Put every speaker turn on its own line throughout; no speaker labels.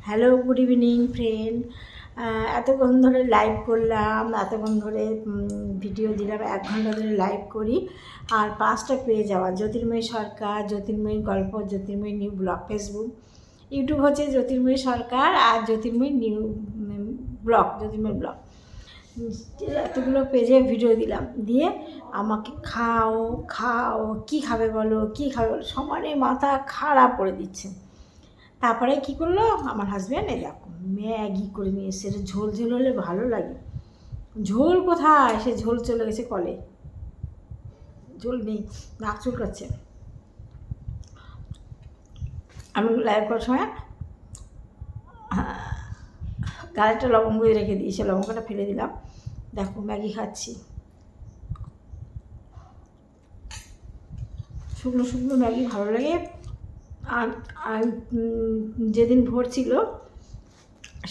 Hello, good evening friend. এতক্ষণ ধরে live করলাম, এতক্ষণ ধরে ভিডিও দিলাম, 1 ঘন্টা ধরে লাইভ করি। আর 5টা পেয়ে যাওয়া জ্যোতির্ময়ী সরকার, জ্যোতির্ময়ী গল্প, জ্যোতির্ময়ী নিউ ব্লগ। ফেসবুক, ইউটিউব হচ্ছে জ্যোতির্ময়ী সরকার আর জ্যোতির্ময়ী নিউ ব্লগ, জ্যোতির্ময়ী ব্লগ। এতগুলো পেজে ভিডিও দিলাম, দিয়ে আমাকে খাও খাও, কী খাবে বলো, কী খাবে বলো, সমানে মাথা খারাপ করে দিচ্ছে। তারপরে কী করলো আমার হাজব্যান্ড, এই দেখো ম্যাগি করে নিয়ে এসে, ঝোল ঝোল হলে ভালো লাগে। ঝোল কোথায়, সে ঝোল চলে গেছে কলে, ঝোল নেই, নাক চুলকাচ্ছে। আমি লাইভ করার সময় গালে একটা লবঙ্গ দিয়ে রেখে দিই, সে লবঙ্গটা ফেলে দিলাম। দেখো ম্যাগি খাচ্ছি, শুকনো শুকনো ম্যাগি ভালো লাগে। আর যেদিন ভোর ছিল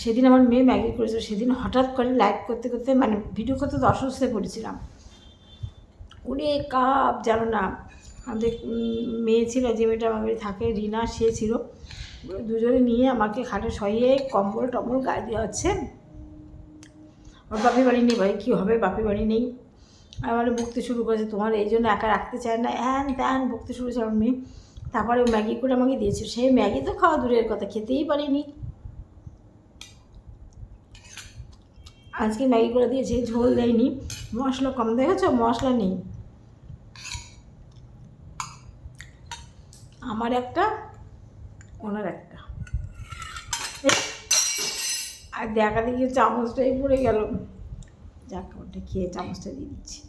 সেদিন আমার মেয়ে ম্যাগি করেছিল, সেদিন হঠাৎ করে লাইভ করতে করতে মানে ভিডিও করতে তো অসুস্থ পড়েছিলাম। অনেক কাপ জানো না, আমাদের মেয়ে ছিল, যে মেয়েটা আমার বাড়ি থাকে, রিনা, সে ছিল, দুজনে নিয়ে আমাকে খাটে শোইয়ে কম্বল টম্বল গায়ে দেওয়া হচ্ছে। ওর বাপি বাড়ি নেই, ভাই কী হবে, বাপি বাড়ি নেই। আমার বকতে শুরু করেছে, তোমার এই জন্য একা রাখতে চায় না, হ্যান ত্যান বকতে শুরু করেছে আমার মেয়ে। তারপরে ম্যাগি করে আমাকে দিয়েছে, সেই ম্যাগি তো খাওয়া দূরের কথা, খেতেই পারিনি। আজকে ম্যাগি করে দিয়েছে, ঝোল দেয়নি, মশলা কম, দেখেছো মশলা নেই। আমার একটা, ওনার একটা, আর দেখা দেখি চামচটাই পড়ে গেল। যাক, ওটা খেয়ে চামচটা দিয়ে দিচ্ছি।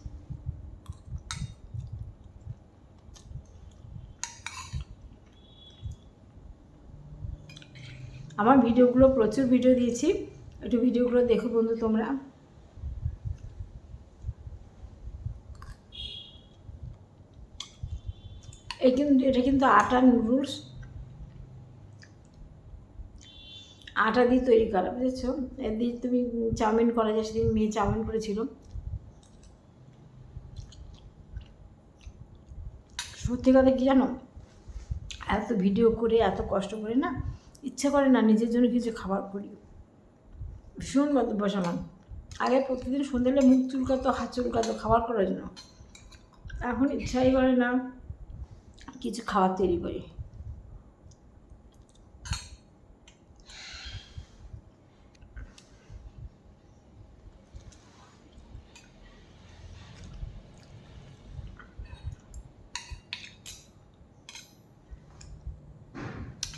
আমার ভিডিওগুলো প্রচুর ভিডিও দিয়েছি, একটু ভিডিওগুলো দেখো বন্ধু তোমরা। এটা কিন্তু আটা নুডলস, আটা দিয়ে তৈরি করা, বুঝেছো? এর দিয়ে তুমি চাউমিন করা যায়, সেদিন মেয়ে চাউমিন করেছিল। সত্যি কথা কি জানো, এত ভিডিও করে এত কষ্ট করে না, ইচ্ছা করে না নিজের জন্য কিছু খাবার করি। ভীষণ বসানো, আগে প্রতিদিন সন্ধ্যেলে মুখ চুলকাতো, হাত চুলকাতো খাবার করার জন্য, এখন ইচ্ছাই করে না কিছু খাবার তৈরি করি।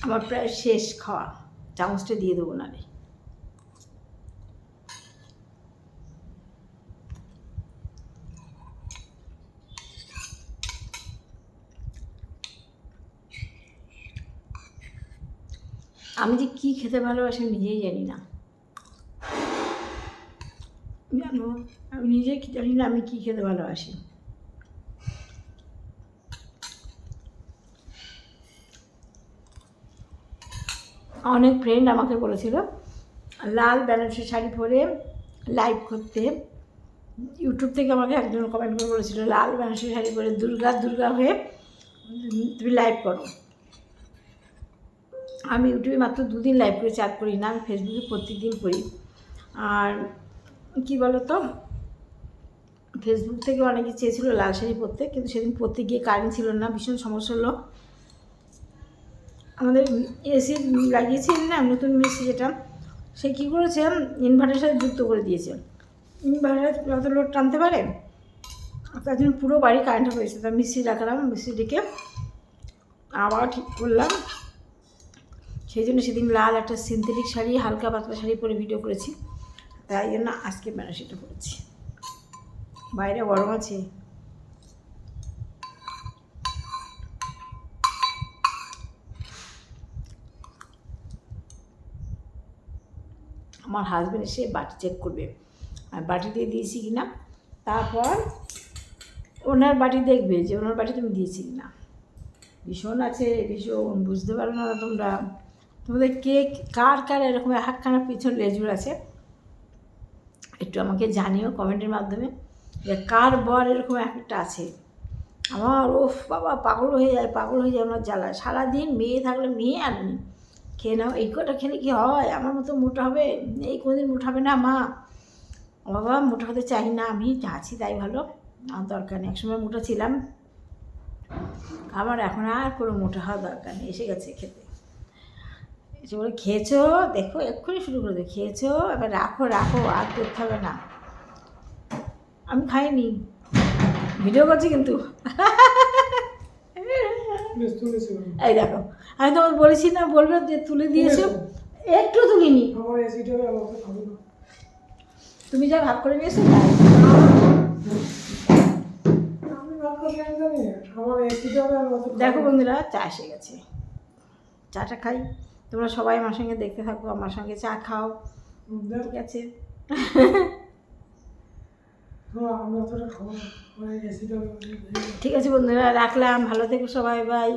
আমার প্রায় শেষ খাওয়া, চামচটা দিয়ে দেবো না রে। আমি যে কী খেতে ভালোবাসি নিজেই জানি না, জানো আমি নিজেই জানি না আমি কী খেতে ভালোবাসি। অনেক ফ্রেন্ড আমাকে বলেছিল লাল বেনারসি শাড়ি পরে লাইভ করতে। ইউটিউব থেকে আমাকে একজন কমেন্ট করে বলেছিল লাল বেনারসি শাড়ি পরে দুর্গা হয়ে তুমি লাইভ করো। আমি ইউটিউবে মাত্র 2 দিন লাইভ করে চাট করি না, আমি ফেসবুকে প্রত্যেকদিন করি। আর কী বলো তো, ফেসবুক থেকে অনেকে চেয়েছিল লাল শাড়ি পরতে, কিন্তু সেদিন পরতে গিয়ে কারেন্ট ছিল না, ভীষণ সমস্যা হলো। আমাদের এসি লাগিয়েছে না, নতুন এসি যেটা, সে কী করেছে ইনভার্টারের সাথে যুক্ত করে দিয়েছে। ইনভার্টার যত লোড টানতে পারে, তার জন্য পুরো বাড়ি কারেন্ট হয়েছে। তা মিস্ত্রি রাখলাম, মিস্ত্রি ডেকে আবার ঠিক করলাম। সেই জন্য সেদিন লাল একটা সিনথেটিক শাড়ি, হালকা পাতলা শাড়ি পরে ভিডিও করেছি, তাই জন্য আজকে বেনারসিটা পরেছি। বাইরে গরম আছে, আমার হাজব্যান্ড এসে বাটি চেক করবে আর বাটি দিয়ে দিয়েছি কি না, তারপর ওনার বাটি দেখবে যে ওনার বাটি তুমি দিয়েছি কি না। ভীষণ আছে, ভীষণ বুঝতে পারো না তোমরা, তোমাদের কে কার কার এরকম একখানা পিছন লেজুর আছে, একটু আমাকে জানিও কমেন্টের মাধ্যমে যে কার বর এরকম একটা আছে। আমার ওফ বাবা, পাগল হয়ে যায় ওনার জ্বালায়। সারাদিন মেয়ে থাকলে মেয়ে আর নেই, খেয়ে নাও, এই কটা খেলে কি হয়, আমার মতো মোটা হবে, এই কোনোদিন মোটা হবে না মা। বাবা মোটা হতে চাই না, আমি আছি তাই ভালো, আমার দরকার নেই। একসময় মোটা ছিলাম, আমার এখন আর কোনো মোটা হওয়ার দরকার নেই, এসে গেছে খেতে। এসে বলে খেয়েছো, দেখো এক্ষুনি শুরু করে দেবে, খেয়েছো এবার রাখো রাখো, আর করতে হবে না। আমি খাইনি, ভিডিও করছি কিন্তু। এই দেখো, আমি তোমাকে বলেছি না বলবে যে তুলে দিয়েছো, একটু তুলিনি। তুমি যা ভাগ করে নিয়েছো তাই। দেখো বন্ধুরা, চা এসে গেছে, চাটা খাই। তোমরা সবাই আমার সঙ্গে দেখতে থাকো, আমার সঙ্গে চা খাও, ঠিক আছে? ঠিক আছে বন্ধুরা, রাখলাম, ভালো থেকো সবাই, বাই।